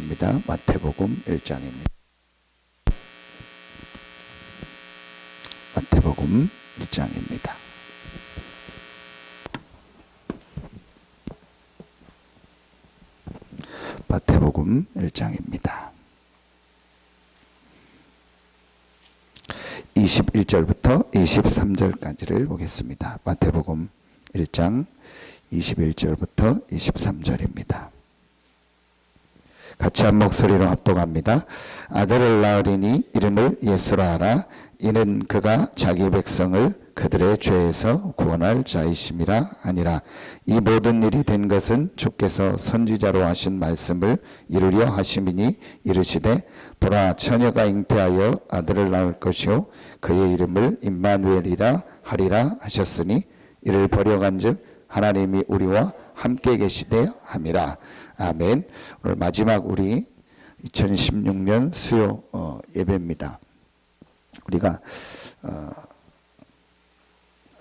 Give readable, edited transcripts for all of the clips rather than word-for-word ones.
보겠습니다. 마태복음 1장입니다. 마태복음 1장입니다. 마태복음 1장입니다. 21절부터 23절까지를 보겠습니다. 마태복음 1장 21절부터 23절입니다. 같이 한 목소리로 합독합니다. 아들을 낳으리니 이름을 예수라 하라. 이는 그가 자기 백성을 그들의 죄에서 구원할 자이심이라 하니라. 이 모든 일이 된 것은 주께서 선지자로 하신 말씀을 이루려 하심이니 이르시되 보라 처녀가 잉태하여 아들을 낳을 것이요 그의 이름을 임마누엘이라 하리라 하셨으니 이를 버려간즉 하나님이 우리와 함께 계시되 함이라. 아멘. 오늘 마지막 우리 2016년 수요 예배입니다. 우리가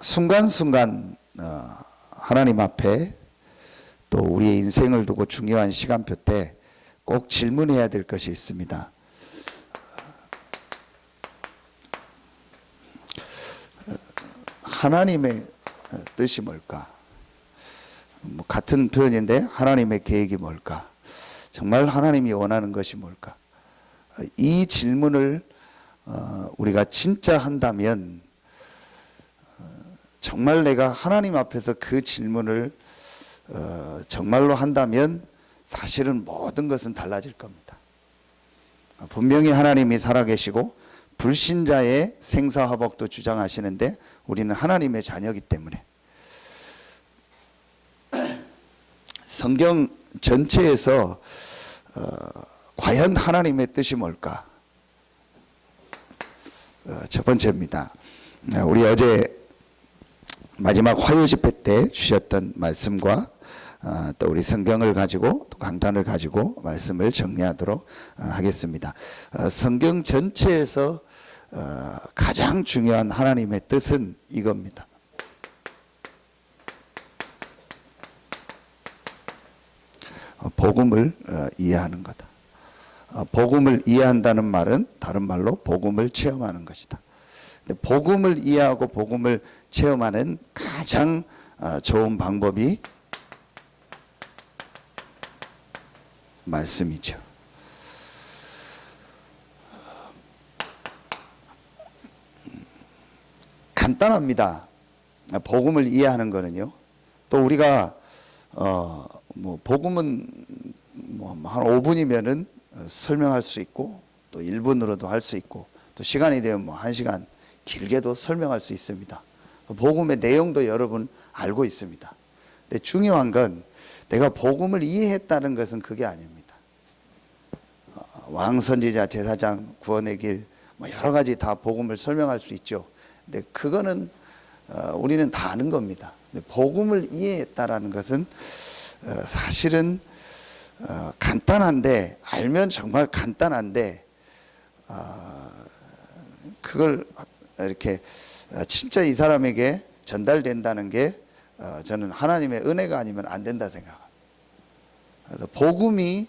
순간순간 하나님 앞에 또 우리의 인생을 두고 중요한 시간표 때 꼭 질문해야 될 것이 있습니다. 하나님의 뜻이 뭘까? 같은 표현인데 하나님의 계획이 뭘까? 정말 하나님이 원하는 것이 뭘까? 이 질문을 우리가 진짜 한다면 정말 내가 하나님 앞에서 그 질문을 정말로 한다면 사실은 모든 것은 달라질 겁니다. 분명히 하나님이 살아계시고 불신자의 생사화복도 주장하시는데 우리는 하나님의 자녀이기 때문에 성경 전체에서 과연 하나님의 뜻이 뭘까? 첫 번째입니다. 우리 어제 마지막 화요 집회 때 주셨던 말씀과 또 우리 성경을 가지고 또 강단을 가지고 말씀을 정리하도록 하겠습니다. 성경 전체에서 가장 중요한 하나님의 뜻은 이겁니다. 복음을 이해하는 거다. 복음을 이해한다는 말은 다른 말로 복음을 체험하는 것이다. 근데 복음을 이해하고 복음을 체험하는 가장 좋은 방법이 말씀이죠. 간단합니다. 복음을 이해하는 거는요. 또 우리가 복음은 한 5분이면은 설명할 수 있고 또 1분으로도 할 수 있고 또 시간이 되면 1시간 길게도 설명할 수 있습니다. 복음의 내용도 여러분 알고 있습니다. 근데 중요한 건 내가 복음을 이해했다는 것은 그게 아닙니다. 왕, 선지자, 제사장, 구원의 길 여러 가지 다 복음을 설명할 수 있죠. 근데 그거는 우리는 다 아는 겁니다. 근데 복음을 이해했다라는 것은 사실은 간단한데 알면 정말 간단한데 그걸 이렇게 진짜 이 사람에게 전달된다는 게 저는 하나님의 은혜가 아니면 안 된다 생각합니다. 그래서 복음이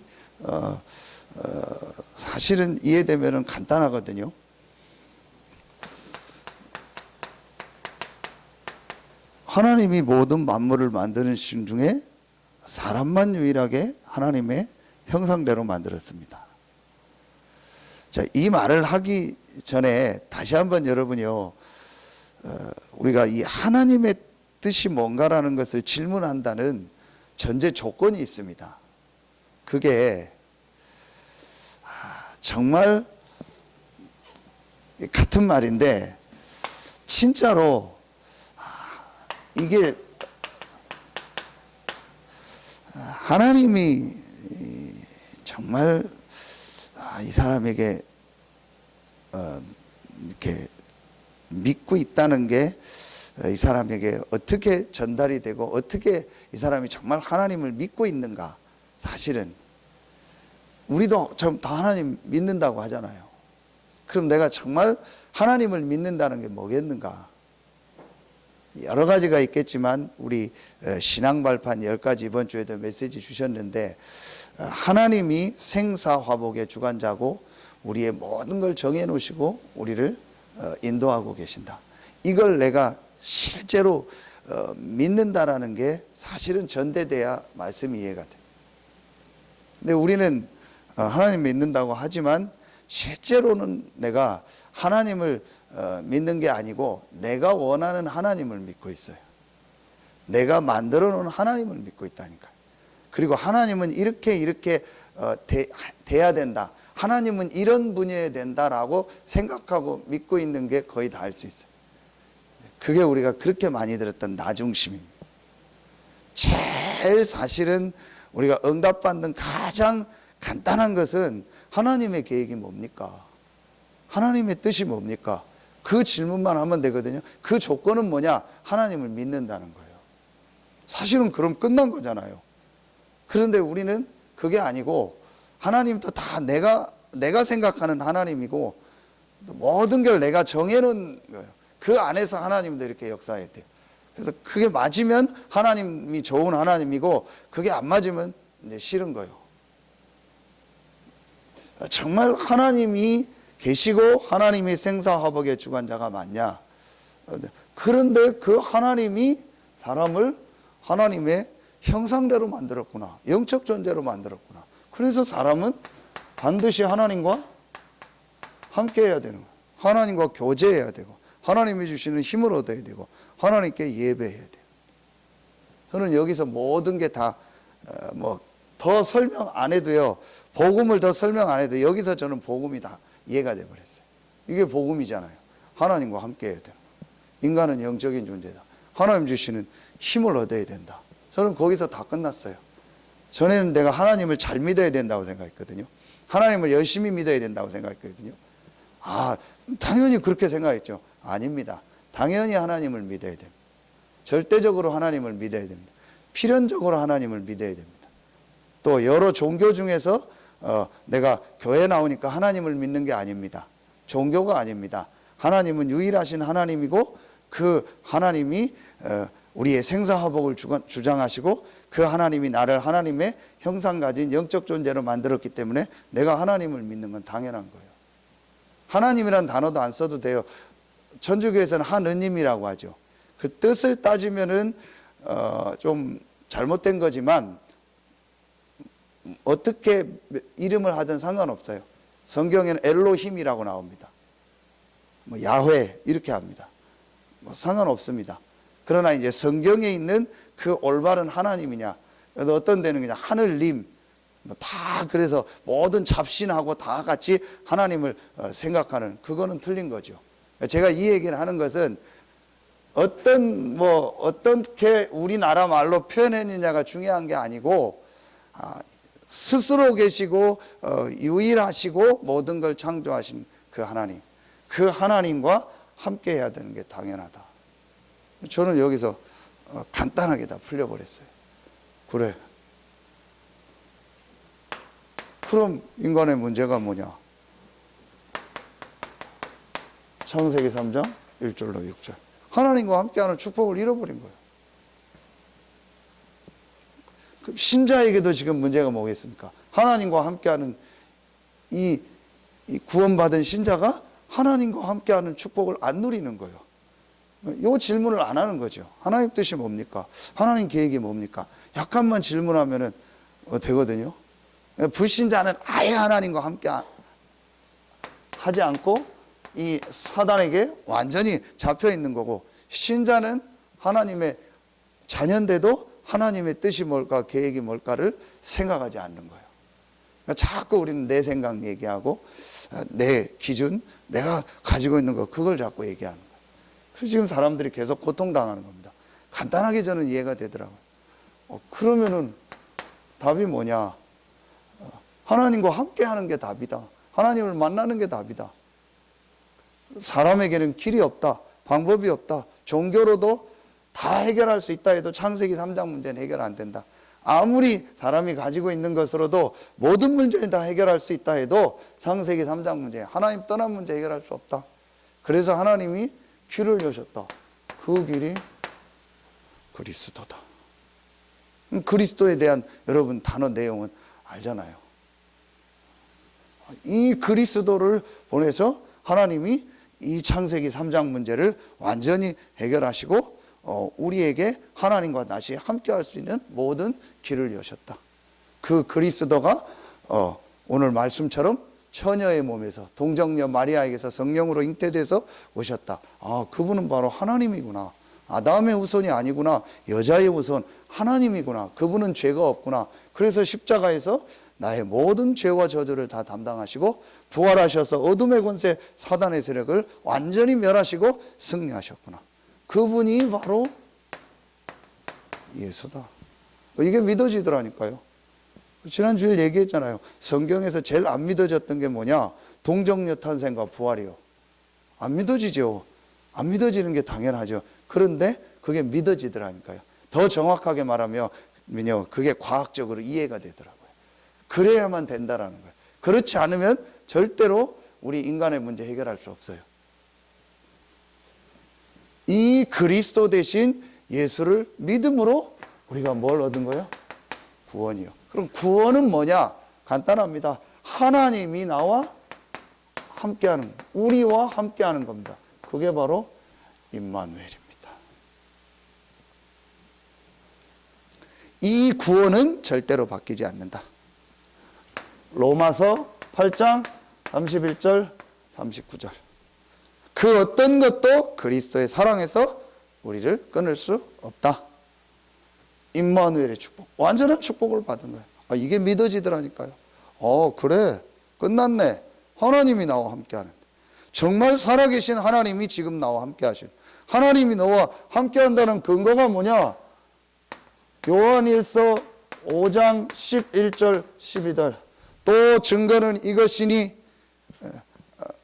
사실은 이해되면은 간단하거든요. 하나님이 모든 만물을 만드는 신 중에 사람만 유일하게 하나님의 형상대로 만들었습니다. 자, 이 말을 하기 전에 다시 한번 여러분이요, 우리가 이 하나님의 뜻이 뭔가라는 것을 질문한다는 전제 조건이 있습니다. 그게 정말 같은 말인데 진짜로 이게 하나님이 정말 이 사람에게 이렇게 믿고 있다는 게 이 사람에게 어떻게 전달이 되고 어떻게 이 사람이 정말 하나님을 믿고 있는가. 사실은 우리도 다 하나님 믿는다고 하잖아요. 그럼 내가 정말 하나님을 믿는다는 게 뭐겠는가. 여러 가지가 있겠지만 우리 신앙 발판 10가지 이번 주에도 메시지 주셨는데, 하나님이 생사화복의 주관자고 우리의 모든 걸 정해 놓으시고 우리를 인도하고 계신다. 이걸 내가 실제로 믿는다라는 게 사실은 전제돼야 말씀이 이해가 돼. 근데 우리는 하나님 믿는다고 하지만 실제로는 내가 하나님을 믿는 게 아니고 내가 원하는 하나님을 믿고 있어요. 내가 만들어 놓은 하나님을 믿고 있다니까요. 그리고 하나님은 이렇게 돼야 된다, 하나님은 이런 분이어야 된다라고 생각하고 믿고 있는 게 거의 다 할 수 있어요. 그게 우리가 그렇게 많이 들었던 나중심입니다. 제일 사실은 우리가 응답받는 가장 간단한 것은 하나님의 계획이 뭡니까? 하나님의 뜻이 뭡니까? 그 질문만 하면 되거든요. 그 조건은 뭐냐? 하나님을 믿는다는 거예요. 사실은 그럼 끝난 거잖아요. 그런데 우리는 그게 아니고 하나님도 다 내가 생각하는 하나님이고 모든 걸 내가 정해놓은 거예요. 그 안에서 하나님도 이렇게 역사해야 돼요. 그래서 그게 맞으면 하나님이 좋은 하나님이고 그게 안 맞으면 이제 싫은 거예요. 정말 하나님이 계시고 하나님이 생사화복의 주관자가 맞냐? 그런데 그 하나님이 사람을 하나님의 형상대로 만들었구나, 영적 존재로 만들었구나. 그래서 사람은 반드시 하나님과 함께 해야 되는 거예요. 하나님과 교제해야 되고 하나님이 주시는 힘을 얻어야 되고 하나님께 예배해야 돼요. 저는 여기서 모든 게 다 더 설명 안 해도요, 복음을 더 설명 안 해도 여기서 저는 복음이 다 이해가 돼 버렸어요. 이게 복음이잖아요. 하나님과 함께 해야 돼요. 인간은 영적인 존재다. 하나님 주시는 힘을 얻어야 된다. 저는 거기서 다 끝났어요. 전에는 내가 하나님을 잘 믿어야 된다고 생각했거든요. 하나님을 열심히 믿어야 된다고 생각했거든요. 당연히 그렇게 생각했죠. 아닙니다. 당연히 하나님을 믿어야 됩니다. 절대적으로 하나님을 믿어야 됩니다. 필연적으로 하나님을 믿어야 됩니다. 또 여러 종교 중에서 내가 교회 나오니까 하나님을 믿는 게 아닙니다. 종교가 아닙니다. 하나님은 유일하신 하나님이고 그 하나님이 우리의 생사화복을 주장하시고 그 하나님이 나를 하나님의 형상 가진 영적 존재로 만들었기 때문에 내가 하나님을 믿는 건 당연한 거예요. 하나님이란 단어도 안 써도 돼요. 천주교에서는 하느님이라고 하죠. 그 뜻을 따지면은 좀 잘못된 거지만 어떻게 이름을 하든 상관없어요. 성경에는 엘로힘이라고 나옵니다. 야훼 이렇게 합니다. 상관없습니다. 그러나 이제 성경에 있는 그 올바른 하나님이냐, 어떤 데는 그냥 하늘님, 다 그래서 모든 잡신하고 다 같이 하나님을 생각하는, 그거는 틀린 거죠. 제가 이 얘기를 하는 것은 어떻게 우리나라 말로 표현했느냐가 중요한 게 아니고 스스로 계시고 유일하시고 모든 걸 창조하신 그 하나님, 그 하나님과 함께 해야 되는 게 당연하다. 저는 여기서 간단하게 다 풀려버렸어요. 그래, 그럼 인간의 문제가 뭐냐? 창세기 3장 1절로 6절, 하나님과 함께하는 축복을 잃어버린 거예요. 그럼 신자에게도 지금 문제가 뭐겠습니까? 하나님과 함께하는 이 구원받은 신자가 하나님과 함께하는 축복을 안 누리는 거예요. 이 질문을 안 하는 거죠. 하나님 뜻이 뭡니까? 하나님 계획이 뭡니까? 약간만 질문하면 되거든요. 불신자는 아예 하나님과 함께 하지 않고 이 사단에게 완전히 잡혀 있는 거고, 신자는 하나님의 자녀인데도 하나님의 뜻이 뭘까, 계획이 뭘까를 생각하지 않는 거예요. 그러니까 자꾸 우리는 내 생각 얘기하고 내 기준, 내가 가지고 있는 거, 그걸 자꾸 얘기하는 거예요. 그래서 지금 사람들이 계속 고통당하는 겁니다. 간단하게 저는 이해가 되더라고요. 그러면은 답이 뭐냐? 하나님과 함께 하는 게 답이다. 하나님을 만나는 게 답이다. 사람에게는 길이 없다, 방법이 없다, 종교로도 다 해결할 수 있다 해도 창세기 3장 문제는 해결 안 된다. 아무리 사람이 가지고 있는 것으로도 모든 문제를 다 해결할 수 있다 해도 창세기 3장 문제, 하나님 떠난 문제 해결할 수 없다. 그래서 하나님이 길을 여셨다. 그 길이 그리스도다. 그리스도에 대한 여러분 단어 내용은 알잖아요. 이 그리스도를 보내서 하나님이 이 창세기 3장 문제를 완전히 해결하시고 우리에게 하나님과 다시 함께할 수 있는 모든 길을 여셨다. 그 그리스도가 오늘 말씀처럼 처녀의 몸에서 동정녀 마리아에게서 성령으로 잉태돼서 오셨다. 아, 그분은 바로 하나님이구나. 아담의 후손이 아니구나. 여자의 후손 하나님이구나. 그분은 죄가 없구나. 그래서 십자가에서 나의 모든 죄와 저주를 다 담당하시고 부활하셔서 어둠의 권세 사단의 세력을 완전히 멸하시고 승리하셨구나. 그분이 바로 예수다. 이게 믿어지더라니까요. 지난 주일 얘기했잖아요. 성경에서 제일 안 믿어졌던 게 뭐냐? 동정녀 탄생과 부활이요. 안 믿어지죠. 안 믿어지는 게 당연하죠. 그런데 그게 믿어지더라니까요. 더 정확하게 말하면 그게 과학적으로 이해가 되더라고요. 그래야만 된다라는 거예요. 그렇지 않으면 절대로 우리 인간의 문제 해결할 수 없어요. 이 그리스도 대신 예수를 믿음으로 우리가 뭘 얻은 거예요? 구원이요. 그럼 구원은 뭐냐? 간단합니다. 하나님이 나와 함께하는, 우리와 함께하는 겁니다. 그게 바로 임마누엘입니다. 이 구원은 절대로 바뀌지 않는다. 로마서 8장 31절 39절. 그 어떤 것도 그리스도의 사랑에서 우리를 끊을 수 없다. 임마누엘의 축복, 완전한 축복을 받은 거예요. 이게 믿어지더라니까요. 그래, 끝났네. 하나님이 나와 함께하는데, 정말 살아계신 하나님이 지금 나와 함께하시는, 하나님이 너와 함께한다는 근거가 뭐냐? 요한일서 5장 11절 12절. 또 증거는 이것이니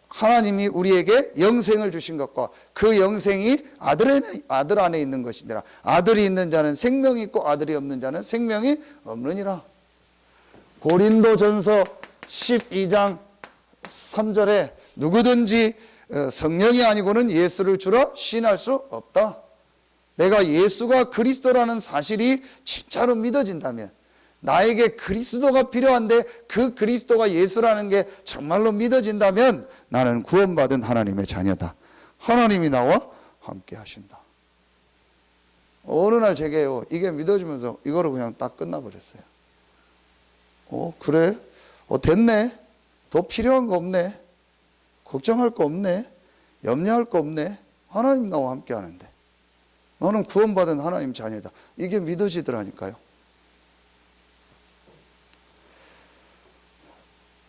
하나님이 우리에게 영생을 주신 것과 그 영생이 아들 안에 있는 것이니라. 아들이 있는 자는 생명이 있고 아들이 없는 자는 생명이 없느니라. 고린도전서 12장 3절에 누구든지 성령이 아니고는 예수를 주라 시인할 수 없다. 내가 예수가 그리스도라는 사실이 진짜로 믿어진다면, 나에게 그리스도가 필요한데 그 그리스도가 예수라는 게 정말로 믿어진다면 나는 구원받은 하나님의 자녀다. 하나님이 나와 함께 하신다. 어느 날 제게요, 이게 믿어지면서 이거를 그냥 딱 끝나버렸어요. 그래? 됐네. 더 필요한 거 없네. 걱정할 거 없네. 염려할 거 없네. 하나님 나와 함께 하는데 너는 구원받은 하나님 자녀다. 이게 믿어지더라니까요.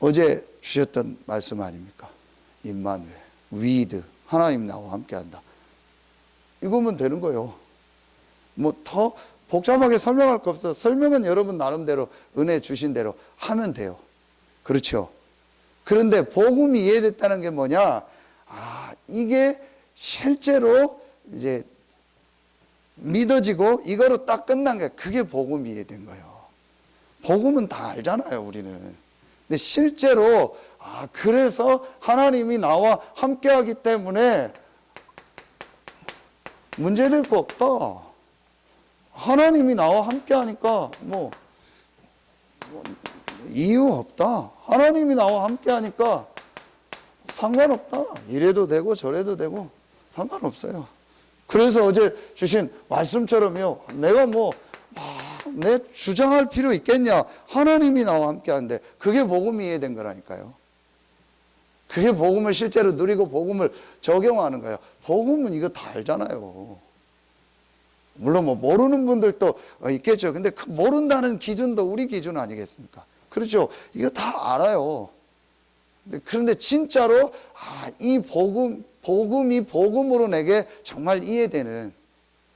어제 주셨던 말씀 아닙니까? 임마누엘, 위드, 하나님 나와 함께한다. 이거면 되는 거예요. 뭐 더 복잡하게 설명할 거 없어. 설명은 여러분 나름대로 은혜 주신 대로 하면 돼요. 그렇죠? 그런데 복음이 이해됐다는 게 뭐냐? 이게 실제로 이제 믿어지고 이거로 딱 끝난 게, 그게 복음이 이해된 거예요. 복음은 다 알잖아요, 우리는. 근데 실제로 그래서 하나님이 나와 함께하기 때문에 문제될 거 없다. 하나님이 나와 함께하니까 뭐 이유 없다. 하나님이 나와 함께하니까 상관없다. 이래도 되고 저래도 되고 상관없어요. 그래서 어제 주신 말씀처럼요, 내가 내 주장할 필요 있겠냐? 하나님이 나와 함께하는데 그게 복음이 이해된 거라니까요. 그게 복음을 실제로 누리고 복음을 적용하는 거예요. 복음은 이거 다 알잖아요. 물론 모르는 분들도 있겠죠. 근데 그 모른다는 기준도 우리 기준 아니겠습니까? 그렇죠. 이거 다 알아요. 그런데 진짜로 이 복음이 복음으로 내게 정말 이해되는,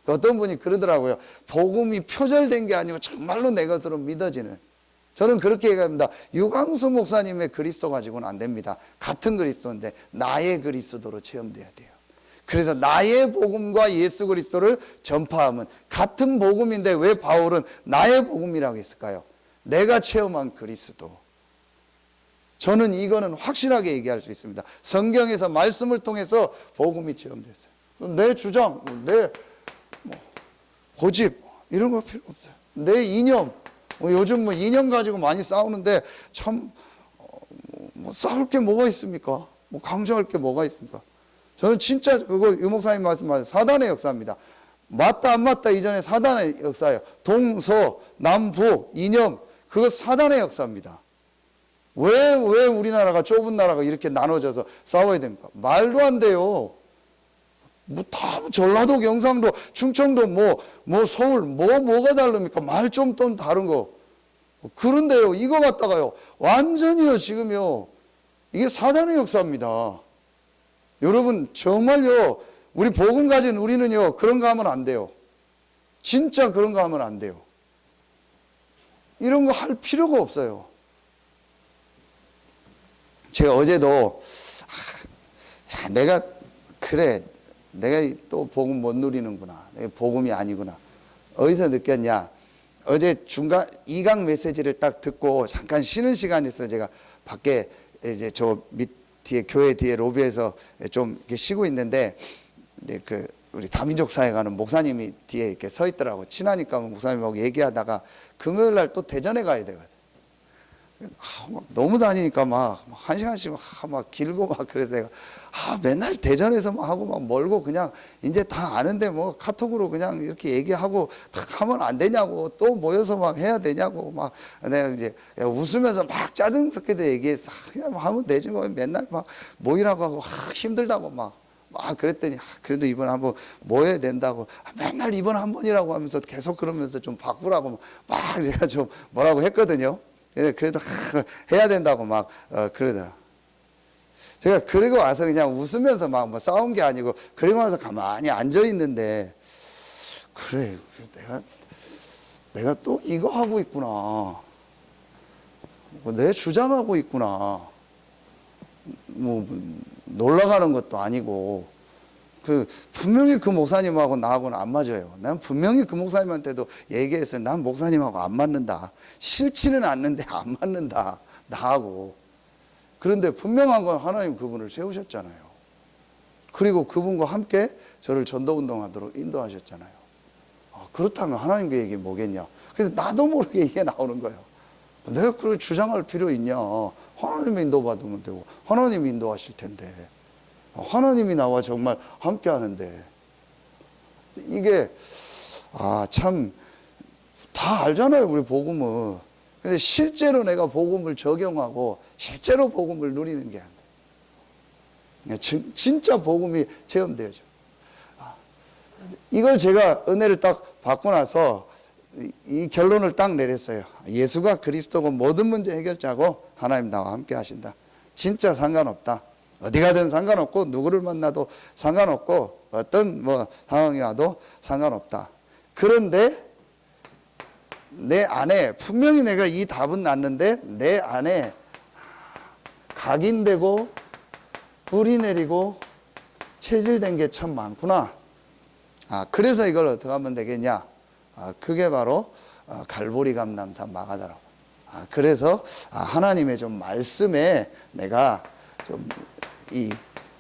어떤 분이 그러더라고요. 복음이 표절된 게 아니고 정말로 내 것으로 믿어지는. 저는 그렇게 얘기합니다. 유광수 목사님의 그리스도 가지고는 안 됩니다. 같은 그리스도인데 나의 그리스도로 체험돼야 돼요. 그래서 나의 복음과 예수 그리스도를 전파하면, 같은 복음인데 왜 바울은 나의 복음이라고 했을까요? 내가 체험한 그리스도. 저는 이거는 확실하게 얘기할 수 있습니다. 성경에서 말씀을 통해서 복음이 체험됐어요. 내 주장, 고집 이런 거 필요 없어요. 내 이념, 요즘 뭐 이념 가지고 많이 싸우는데 참 뭐 싸울 게 뭐가 있습니까? 뭐 강조할 게 뭐가 있습니까? 저는 진짜 그거 유 목사님 말씀하신 사단의 역사입니다. 맞다 안 맞다 이전에 사단의 역사예요. 동서 남북 이념 그거 사단의 역사입니다. 왜 우리나라가 좁은 나라가 이렇게 나눠져서 싸워야 됩니까? 말도 안 돼요. 뭐 다 전라도, 경상도, 충청도, 뭐 서울, 뭐가 다릅니까? 말 좀 또 다른 거. 그런데요, 이거 갖다가요, 완전히요, 지금요, 이게 사단의 역사입니다. 여러분, 정말요, 우리 복음 가진 우리는요, 그런 거 하면 안 돼요. 진짜 그런 거 하면 안 돼요. 이런 거 할 필요가 없어요. 제가 어제도, 내가 또 복음 못 누리는구나. 내가 복음이 아니구나. 어디서 느꼈냐? 어제 중간 2강 메시지를 딱 듣고 잠깐 쉬는 시간이 있어요. 제가 밖에 이제 저 밑 뒤에 교회 뒤에 로비에서 좀 이렇게 쉬고 있는데 이제 그 우리 다민족 사회 가는 목사님이 뒤에 이렇게 서 있더라고. 친하니까 목사님하고 얘기하다가 금요일 날 또 대전에 가야 되거든. 막 너무 다니니까 막 1시간씩 막 길고 막 그래서 내가 맨날 대전에서 막 하고 막 멀고 그냥 이제 다 아는데 뭐 카톡으로 그냥 이렇게 얘기하고 탁 하면 안 되냐고 또 모여서 막 해야 되냐고 막 내가 이제 웃으면서 막 짜증 섞여도 얘기했어. 그냥 하면 되지 뭐 맨날 막 모이라고 하고 힘들다고 막 그랬더니 그래도 이번에 한번 모여야 된다고 맨날 이번에 한 번이라고 하면서 계속 그러면서 좀 바꾸라고 막 제가 좀 뭐라고 했거든요. 그래도 해야 된다고 막 그러더라. 제가 그리고 와서 그냥 웃으면서 막 뭐 싸운 게 아니고 그리고 와서 가만히 앉아 있는데 그래 내가 또 이거 하고 있구나. 내 주장하고 있구나. 뭐 놀러가는 것도 아니고 분명히 그 목사님하고 나하고는 안 맞아요. 난 분명히 그 목사님한테도 얘기했어요. 난 목사님하고 안 맞는다. 싫지는 않는데 안 맞는다. 나하고. 그런데 분명한 건 하나님 그분을 세우셨잖아요. 그리고 그분과 함께 저를 전도운동하도록 인도하셨잖아요. 그렇다면 하나님께 얘기 뭐겠냐. 그래서 나도 모르게 이게 나오는 거예요. 내가 그렇게 주장할 필요 있냐. 하나님이 인도받으면 되고 하나님이 인도하실 텐데. 하나님이 나와 정말 함께 하는데 이게 참 다 알잖아요 우리 복음은. 근데 실제로 내가 복음을 적용하고 실제로 복음을 누리는 게 안 돼. 진짜 복음이 체험되어져. 이걸 제가 은혜를 딱 받고 나서 이 결론을 딱 내렸어요. 예수가 그리스도고 모든 문제 해결자고 하나님 나와 함께 하신다. 진짜 상관없다. 어디 가든 상관없고 누구를 만나도 상관없고 어떤 상황이 와도 상관없다. 그런데 내 안에 분명히 내가 이 답은 났는데 내 안에 각인되고 뿌리 내리고 체질된 게 참 많구나. 그래서 이걸 어떻게 하면 되겠냐. 그게 바로 갈보리 감람산 마가다라고. 그래서 하나님의 좀 말씀에 내가 좀 이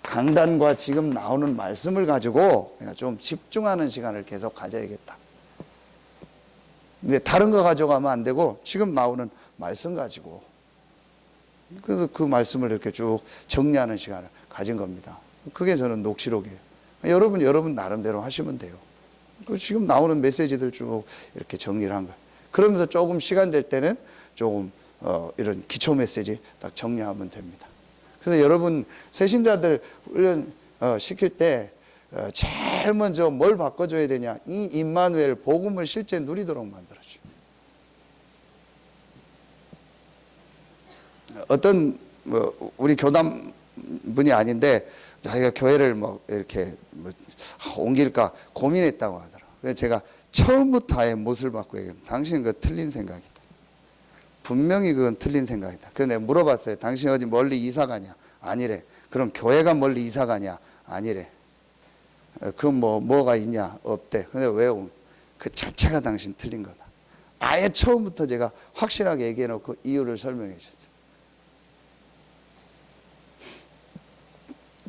강단과 지금 나오는 말씀을 가지고 내가 좀 집중하는 시간을 계속 가져야겠다. 근데 다른 거 가져가면 안 되고 지금 나오는 말씀 가지고 그래서 그 말씀을 이렇게 쭉 정리하는 시간을 가진 겁니다. 그게 저는 녹취록이에요. 여러분 나름대로 하시면 돼요. 지금 나오는 메시지들 쭉 이렇게 정리를 한 거예요. 그러면서 조금 시간 될 때는 조금 이런 기초 메시지 딱 정리하면 됩니다. 그래서 여러분 새신자들 훈련 시킬 때 제일 먼저 뭘 바꿔줘야 되냐. 이 임마누엘 복음을 실제 누리도록 만들어줘요. 어떤 우리 교단 분이 아닌데 자기가 교회를 이렇게 옮길까 고민했다고 하더라고요. 그래서 제가 처음부터 아예 못을 받고 얘기합니다. 당신은 그 틀린 생각이다. 분명히 그건 틀린 생각이다. 그래서 내가 물어봤어요. 당신 어디 멀리 이사 가냐? 아니래. 그럼 교회가 멀리 이사 가냐? 아니래. 뭐가 있냐? 없대. 근데 왜? 그 자체가 당신 틀린 거다. 아예 처음부터 제가 확실하게 얘기해놓고 이유를 설명해 줬어요.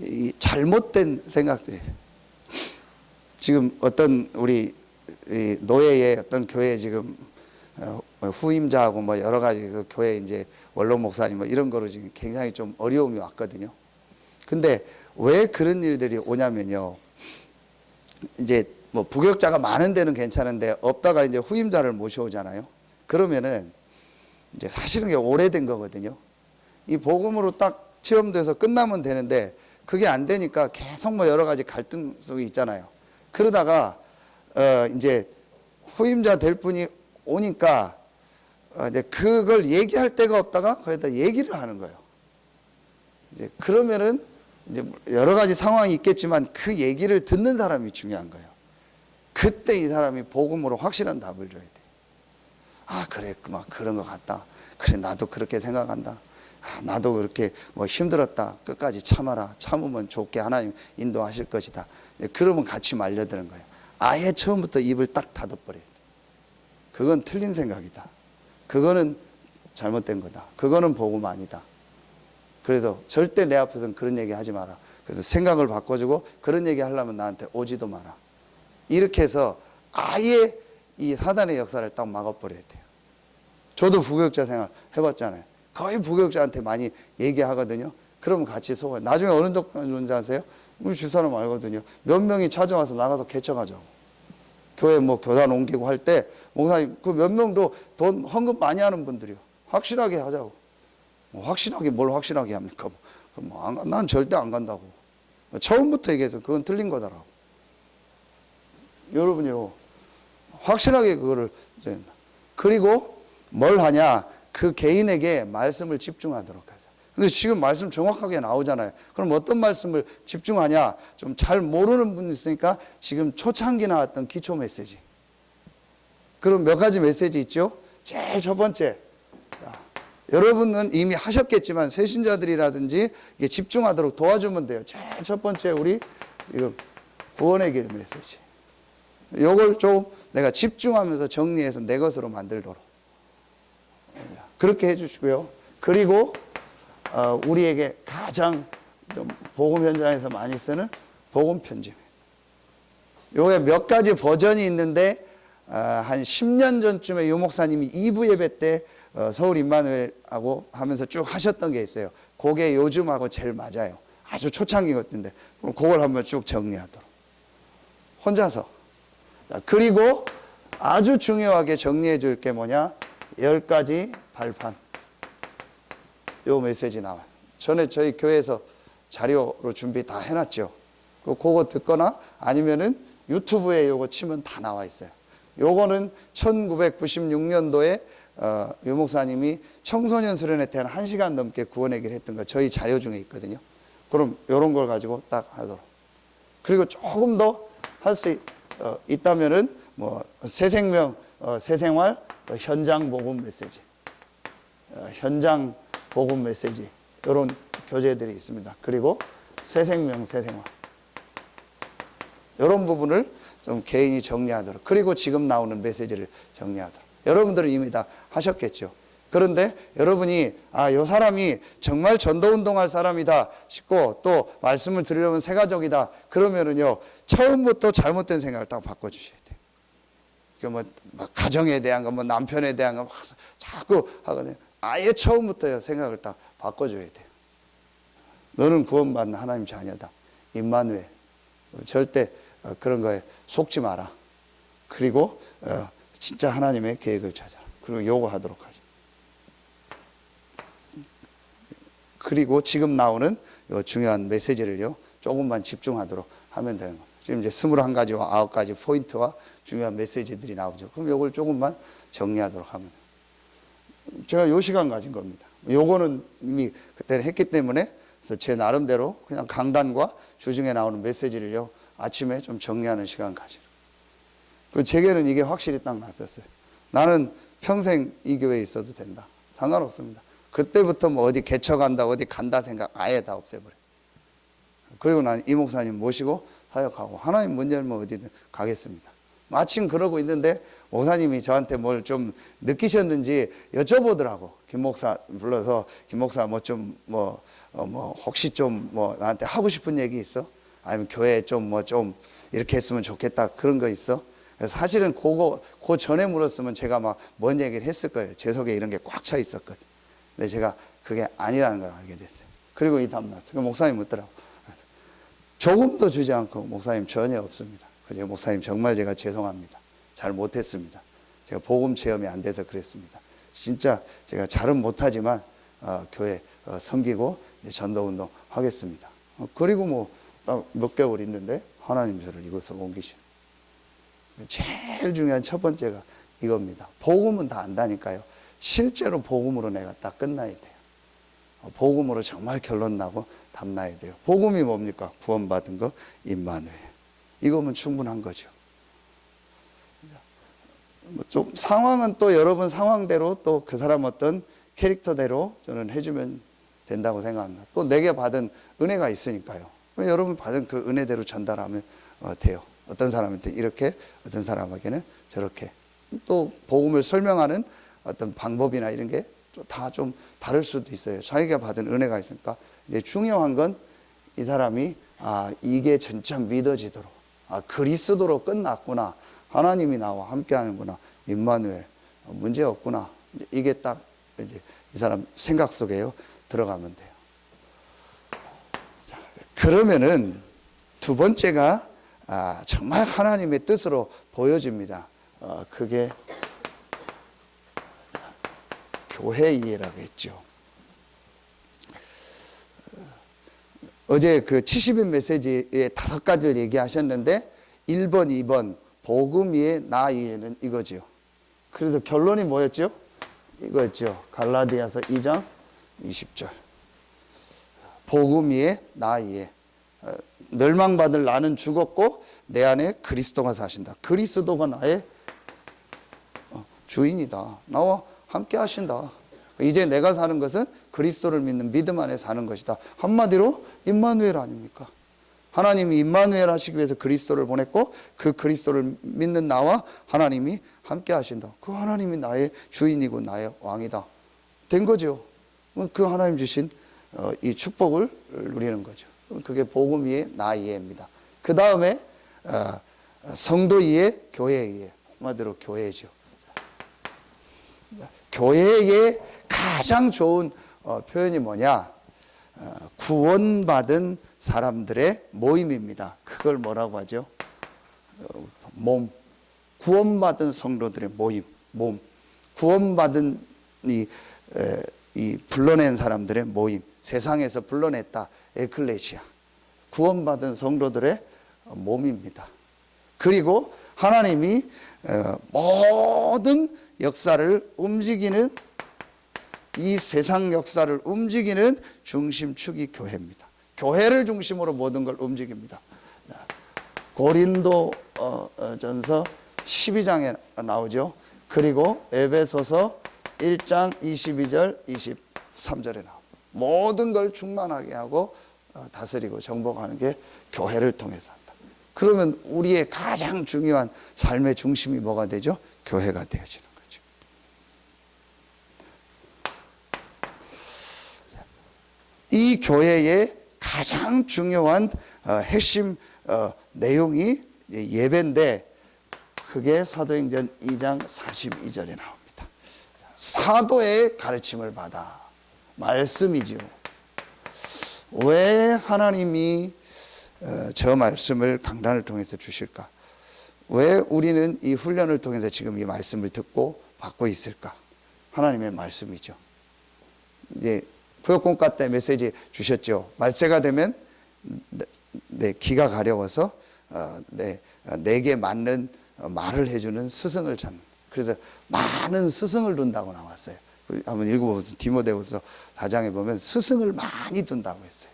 이 잘못된 생각들이에요. 지금 어떤 우리 이 노예의 어떤 교회 지금 후임자하고 뭐 여러 가지 그 교회 이제 원로 목사님 뭐 이런 거로 지금 굉장히 좀 어려움이 왔거든요. 근데 왜 그런 일들이 오냐면요. 이제 뭐 부교육자가 많은 데는 괜찮은데 없다가 이제 후임자를 모셔오잖아요. 그러면은 이제 사실은 게 오래된 거거든요. 이 복음으로 딱 체험돼서 끝나면 되는데 그게 안 되니까 계속 뭐 여러 가지 갈등 속에 있잖아요. 그러다가 이제 후임자 될 분이 오니까 이제 그걸 얘기할 데가 없다가 거기다 얘기를 하는 거예요. 이제 그러면은 이제 여러 가지 상황이 있겠지만 그 얘기를 듣는 사람이 중요한 거예요. 그때 이 사람이 복음으로 확실한 답을 줘야 돼. 아, 그래, 막 그런 것 같다. 그래, 나도 그렇게 생각한다. 아, 나도 그렇게 뭐 힘들었다. 끝까지 참아라. 참으면 좋게 하나님 인도하실 것이다. 그러면 같이 말려드는 거예요. 아예 처음부터 입을 딱 닫아버려야 돼. 그건 틀린 생각이다. 그거는 잘못된 거다. 그거는 복음 아니다. 그래서 절대 내 앞에서는 그런 얘기 하지 마라. 그래서 생각을 바꿔주고 그런 얘기 하려면 나한테 오지도 마라. 이렇게 해서 아예 이 사단의 역사를 딱 막아버려야 돼요. 저도 부교육자 생활 해봤잖아요. 거의 부교육자한테 많이 얘기하거든요. 그러면 같이 속아요. 나중에 어느 정도인지 아세요? 우리 집사람 알거든요. 몇 명이 찾아와서 나가서 개척하자고. 교회 뭐 교단 옮기고 할 때 목사님 그 몇 명도 돈 헌금 많이 하는 분들이요. 확실하게 하자고. 뭐 확실하게 뭘 확실하게 합니까? 난 절대 안 간다고. 처음부터 얘기해서 그건 틀린 거다라고. 여러분이요. 확실하게 그거를 이제 그리고 뭘 하냐? 그 개인에게 말씀을 집중하도록 하자. 근데 지금 말씀 정확하게 나오잖아요. 그럼 어떤 말씀을 집중하냐? 좀 잘 모르는 분이 있으니까 지금 초창기 나왔던 기초 메시지. 그럼 몇 가지 메시지 있죠? 제일 첫 번째. 자, 여러분은 이미 하셨겠지만 새신자들이라든지 이게 집중하도록 도와주면 돼요. 제일 첫 번째 우리 이거 구원의 길 메시지. 요걸 좀 내가 집중하면서 정리해서 내 것으로 만들도록 그렇게 해주시고요. 그리고 우리에게 가장 좀 복음 현장에서 많이 쓰는 복음 편집. 요게 몇 가지 버전이 있는데 한 10년 전쯤에 유 목사님이 2부 예배 때 서울 임마누엘하고 하면서 쭉 하셨던 게 있어요. 그게 요즘하고 제일 맞아요. 아주 초창기 같은데 그럼 그걸 한번 쭉 정리하도록. 혼자서. 자, 그리고 아주 중요하게 정리해 줄 게 뭐냐? 10가지 발판. 요 메시지 나와요. 전에 저희 교회에서 자료로 준비 다 해놨죠. 그거 듣거나 아니면은 유튜브에 요거 치면 다 나와 있어요. 요거는 1996년도에 유 목사님이 청소년 수련회 때 한 1시간 넘게 구원의 길 했던 거 저희 자료 중에 있거든요. 그럼 요런 걸 가지고 딱 하도록. 그리고 조금 더 할 수 있다면은 뭐 새생명, 새생활, 현장 복음 메시지, 현장 복음 메시지 이런 교재들이 있습니다. 그리고 새생명, 새생활 이런 부분을 좀 개인이 정리하도록. 그리고 지금 나오는 메시지를 정리하도록. 여러분들은 이미 다 하셨겠죠. 그런데 여러분이 요 사람이 정말 전도운동할 사람이다 싶고 또 말씀을 들으려면 새가족이다 그러면은요 처음부터 잘못된 생각을 딱 바꿔주셔야 돼요. 뭐 가정에 대한 거, 뭐 남편에 대한 거 막 자꾸 하거든요. 아예 처음부터 생각을 딱 바꿔줘야 돼요. 너는 구원받는 하나님 자녀다. 임마누엘. 절대 그런 거에 속지 마라. 그리고 진짜 하나님의 계획을 찾아라. 그리고 요구하도록 하죠. 그리고 지금 나오는 요 중요한 메시지를요 조금만 집중하도록 하면 되는 겁니다. 지금 이제 21가지와 9가지 포인트와 중요한 메시지들이 나오죠. 그럼 요걸 조금만 정리하도록 하면 돼요. 제가 요 시간 가진 겁니다. 요거는 이미 그때는 했기 때문에 그래서 제 나름대로 그냥 강단과 주중에 나오는 메시지를요 아침에 좀 정리하는 시간 가지고. 그 제게는 이게 확실히 딱 났었어요. 나는 평생 이 교회에 있어도 된다. 상관없습니다. 그때부터 뭐 어디 개척한다, 어디 간다 생각 아예 다 없애버려요. 그리고 난 이 목사님 모시고 사역하고 하나님 문 열면 어디든 가겠습니다. 마침 그러고 있는데 목사님이 저한테 뭘 좀 느끼셨는지 여쭤보더라고. 김 목사 불러서 김 목사 뭐 좀 혹시 좀 뭐 나한테 하고 싶은 얘기 있어? 아니면 교회 좀 뭐 좀 이렇게 했으면 좋겠다 그런 거 있어? 사실은 그 전에 물었으면 제가 막 뭔 얘기를 했을 거예요. 제 속에 이런 게 꽉 차 있었거든. 근데 제가 그게 아니라는 걸 알게 됐어요. 그리고 이 답 났어요. 목사님 묻더라고. 조금도 주지 않고 목사님 전혀 없습니다. 그래서 목사님 정말 제가 죄송합니다. 잘 못했습니다. 제가 복음 체험이 안 돼서 그랬습니다. 진짜 제가 잘은 못하지만 교회 섬기고 전도운동 하겠습니다. 그리고 뭐 몇 개월 있는데 하나님 저를 이곳으로 옮기시는. 제일 중요한 첫 번째가 이겁니다. 복음은 다 안다니까요. 실제로 복음으로 내가 딱 끝나야 돼요. 복음으로 정말 결론 나고 답 나야 돼요. 복음이 뭡니까? 구원받은 거 임마누엘. 이거면 충분한 거죠. 좀 상황은 또 여러분 상황대로 또 그 사람 어떤 캐릭터대로 저는 해주면 된다고 생각합니다. 또 내게 받은 은혜가 있으니까요. 여러분 받은 그 은혜대로 전달하면 돼요. 어떤 사람한테 이렇게, 어떤 사람에게는 저렇게. 또 복음을 설명하는 어떤 방법이나 이런 게 다 좀 다를 수도 있어요. 자기가 받은 은혜가 있으니까. 이제 중요한 건 이 사람이 이게 진짜 믿어지도록, 그리스도로 끝났구나, 하나님이 나와 함께하는구나, 임마누엘, 문제 없구나. 이게 딱 이제 이 사람 생각 속에요 들어가면 돼요. 그러면은 두 번째가 정말 하나님의 뜻으로 보여집니다. 그게 교회 이해라고 했죠. 어제 그 70인 메시지에 5가지를 얘기하셨는데 1번, 2번 복음 이해, 나 이해는 이거죠. 그래서 결론이 뭐였죠? 이거였죠. 갈라디아서 2장 20절. 복음 이해, 나 이해. 멸망받을 나는 죽었고 내 안에 그리스도가 사신다. 그리스도가 나의 주인이다. 나와 함께 하신다. 이제 내가 사는 것은 그리스도를 믿는 믿음 안에 사는 것이다. 한마디로 임마누엘 아닙니까? 하나님이 임마누엘 하시기 위해서 그리스도를 보냈고 그 그리스도를 믿는 나와 하나님이 함께 하신다. 그 하나님이 나의 주인이고 나의 왕이다. 된 거죠. 그 하나님 주신 이 축복을 누리는 거죠. 그게 복음 이해, 나 이해입니다. 그 다음에 성도 이해, 교회 이해. 한마디로 교회죠. 교회의 가장 좋은 표현이 뭐냐? 구원받은 사람들의 모임입니다. 그걸 뭐라고 하죠? 몸. 구원받은 성도들의 모임. 몸. 구원받은 이 불러낸 사람들의 모임. 세상에서 불러냈다. 에클레시아. 구원받은 성도들의 몸입니다. 그리고 하나님이 모든 역사를 움직이는, 이 세상 역사를 움직이는 중심축이 교회입니다. 교회를 중심으로 모든 걸 움직입니다. 고린도 전서 12장에 나오죠. 그리고 에베소서 1장 22절 23절에 나옵니다. 모든 걸 충만하게 하고 다스리고 정복하는 게 교회를 통해서 한다. 그러면 우리의 가장 중요한 삶의 중심이 뭐가 되죠? 교회가 되어지는 거죠. 이 교회의 가장 중요한 핵심 내용이 예배인데 그게 사도행전 2장 42절에 나옵니다. 사도의 가르침을 받아. 말씀이죠. 왜 하나님이 저 말씀을 강단을 통해서 주실까? 왜 우리는 이 훈련을 통해서 지금 이 말씀을 듣고 받고 있을까? 하나님의 말씀이죠. 이제 구역공과 때 메시지 주셨죠. 말세가 되면 내 귀가 가려워서 내게 맞는 말을 해주는 스승을 찾는. 그래서 많은 스승을 둔다고 나왔어요. 한번 읽어보세요. 디모데후서 4장에 보면 스승을 많이 둔다고 했어요.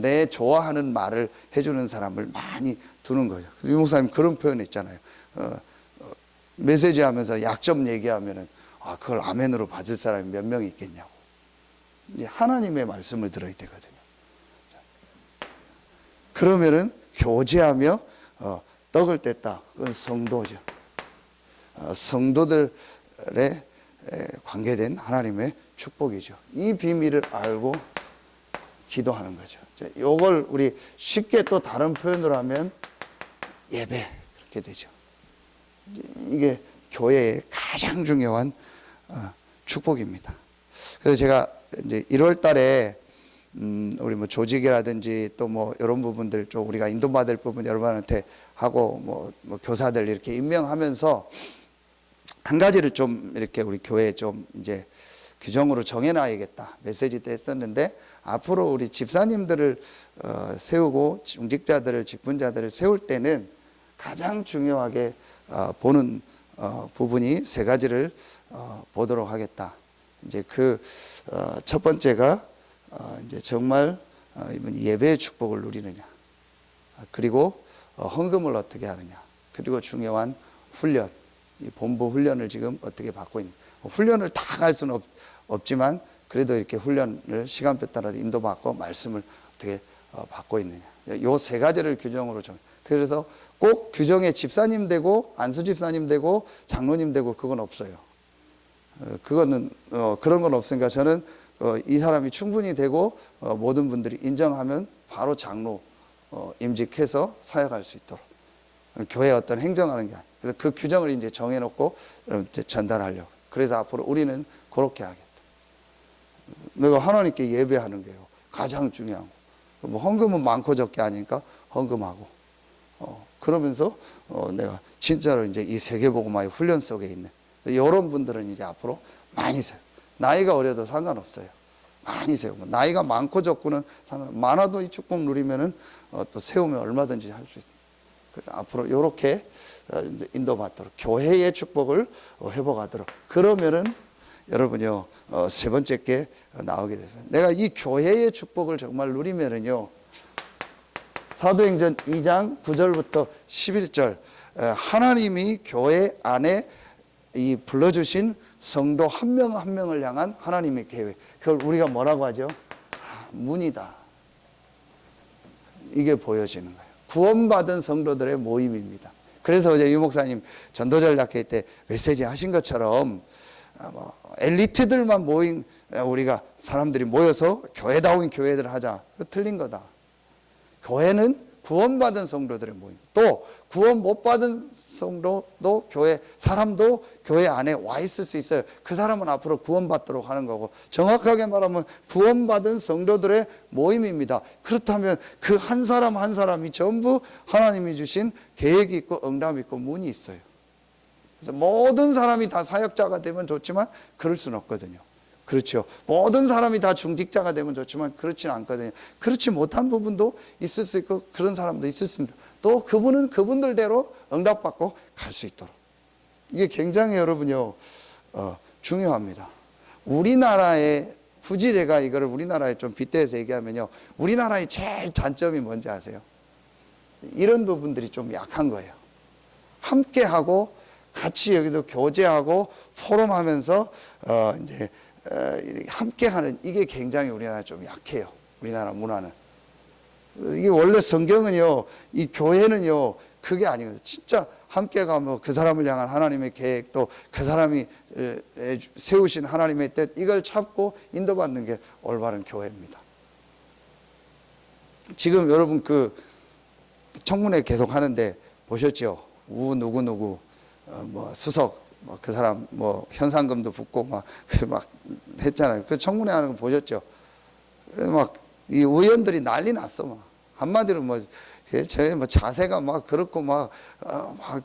내 좋아하는 말을 해주는 사람을 많이 두는 거죠. 유 목사님 그런 표현 있잖아요. 메시지 하면서 약점 얘기하면은 그걸 아멘으로 받을 사람이 몇 명이 있겠냐고. 이제 하나님의 말씀을 들어야 되거든요. 그러면은 교제하며 떡을 뗐다. 그건 성도죠. 성도들의 관계된 하나님의 축복이죠. 이 비밀을 알고 기도하는 거죠. 이걸 우리 쉽게 또 다른 표현으로 하면 예배 그렇게 되죠. 이게 교회의 가장 중요한 축복입니다. 그래서 제가 이제 1월 달에 우리 뭐 조직이라든지 또 뭐 이런 부분들 좀 우리가 인도받을 부분 여러분한테 하고 뭐 교사들 이렇게 임명하면서 한 가지를 좀 이렇게 우리 교회에 좀 이제 규정으로 정해놔야겠다 메시지 때 했었는데, 앞으로 우리 집사님들을 세우고 중직자들을 직분자들을 세울 때는 가장 중요하게 보는 부분이 세 가지를 보도록 하겠다. 이제 그 첫 번째가 이제 정말 이번 예배의 축복을 누리느냐, 그리고 헌금을 어떻게 하느냐, 그리고 중요한 훈련, 이 본부 훈련을 지금 어떻게 받고 있는, 훈련을 다 갈 수는 없지만 그래도 이렇게 훈련을 시간표 따라 인도받고 말씀을 어떻게 받고 있느냐, 요 세 가지를 규정으로 정. 그래서 꼭 규정에 집사님 되고 안수 집사님 되고 장로님 되고 그건 없어요. 그거는 그런 건 없으니까 저는 이 사람이 충분히 되고 모든 분들이 인정하면 바로 장로 임직해서 사역할 수 있도록 교회 어떤 행정하는 게 아니에요. 그래서 그 규정을 이제 정해놓고 이제 전달하려고. 그래서 앞으로 우리는 그렇게 하겠다. 내가 하나님께 예배하는 게요 가장 중요한 거. 뭐 헌금은 많고 적게 아니니까 헌금하고 그러면서 내가 진짜로 이제 이 세계복음화의 훈련 속에 있는 이런 분들은 이제 앞으로 많이 세요. 나이가 어려도 상관없어요. 많이 세우고 뭐 나이가 많고 적고는 많아도 이 축복 누리면은 또 세우면 얼마든지 할 수 있어요. 그래서 앞으로 이렇게 인도받도록 교회의 축복을 회복하도록. 그러면은 여러분요 세 번째 게 나오게 되죠. 내가 이 교회의 축복을 정말 누리면은요, 사도행전 2장 9절부터 11절 하나님이 교회 안에 이 불러주신 성도 한 명 한 명을 향한 하나님의 계획, 그걸 우리가 뭐라고 하죠? 문이다. 이게 보여지는 거예요. 구원받은 성도들의 모임입니다. 그래서 이제 유 목사님 전도전략회 때 메시지 하신 것처럼 뭐 엘리트들만 모인 우리가 사람들이 모여서 교회다운 교회를 하자, 그거 틀린 거다. 교회는 구원받은 성도들의 모임, 또 구원 못 받은 성도도 교회 사람도 교회 안에 와 있을 수 있어요. 그 사람은 앞으로 구원받도록 하는 거고, 정확하게 말하면 구원받은 성도들의 모임입니다. 그렇다면 그 한 사람 한 사람이 전부 하나님이 주신 계획이 있고 응답이 있고 문이 있어요. 그래서 모든 사람이 다 사역자가 되면 좋지만 그럴 수는 없거든요. 그렇죠. 모든 사람이 다 중직자가 되면 좋지만 그렇지는 않거든요. 그렇지 못한 부분도 있을 수 있고 그런 사람도 있을 수 있습니다. 또 그분은 그분들대로 응답받고 갈 수 있도록. 이게 굉장히 여러분요 중요합니다. 우리나라의, 굳이 제가 이거를 우리나라에 좀 빗대서 얘기하면요, 우리나라의 제일 단점이 뭔지 아세요? 이런 부분들이 좀 약한 거예요. 함께하고 같이 여기도 교제하고 포럼하면서 이제 함께하는, 이게 굉장히 우리나라 좀 약해요. 우리나라 문화는. 이게 원래 성경은요, 이 교회는요 그게 아니거든요. 진짜 함께 가면 그 사람을 향한 하나님의 계획도, 그 사람이 세우신 하나님의 뜻, 이걸 찾고 인도받는 게 올바른 교회입니다. 지금 여러분 그 청문회 계속 하는데 보셨죠? 누구 뭐 수석 뭐 그 사람 뭐 현상금도 붙고 막 했잖아요. 그 청문회 하는 거 보셨죠? 막 이 의원들이 난리 났어. 막 한마디로 뭐 자세가 막 그렇고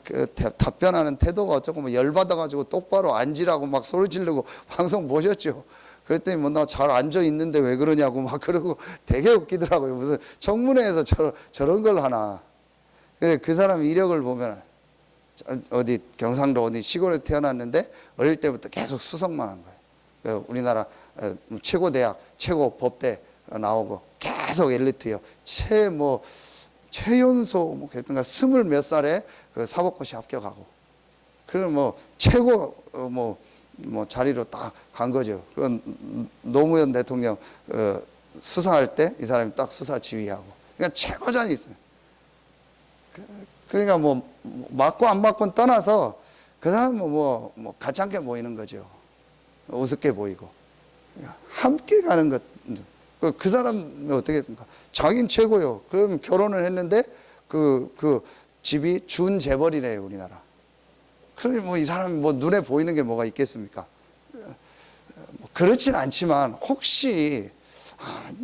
그 답변하는 태도가 어쩌고 뭐 열받아가지고 똑바로 앉으라고 막 소리 지르고 방송 보셨죠? 그랬더니 뭐 나 잘 앉아 있는데 왜 그러냐고 막 그러고 되게 웃기더라고요. 무슨 청문회에서 저런 걸 하나. 그 사람 이력을 보면 어디 경상도 어디 시골에 태어났는데 어릴 때부터 계속 수석만 한 거예요. 우리나라 최고 대학, 최고 법대 나오고 계속 엘리트요. 최연소 뭐 그러니까 20 몇 살에 그 사법고시 합격하고, 그럼 뭐 최고 뭐 자리로 딱 간 거죠. 그건 노무현 대통령 수사할 때 이 사람이 딱 수사 지휘하고, 그러니까 최고 자리 있어요. 그러니까 뭐 맞고 안 맞고는 떠나서 그 사람은 뭐 가찮게 보이는 거죠. 우습게 보이고. 그러니까 함께 가는 것. 그 사람이 어떻게 했습니까? 자기는 최고요. 그럼 결혼을 했는데 그 집이 준재벌이래요, 우리나라. 그러니 뭐 이 사람이 뭐 눈에 보이는 게 뭐가 있겠습니까? 그렇진 않지만 혹시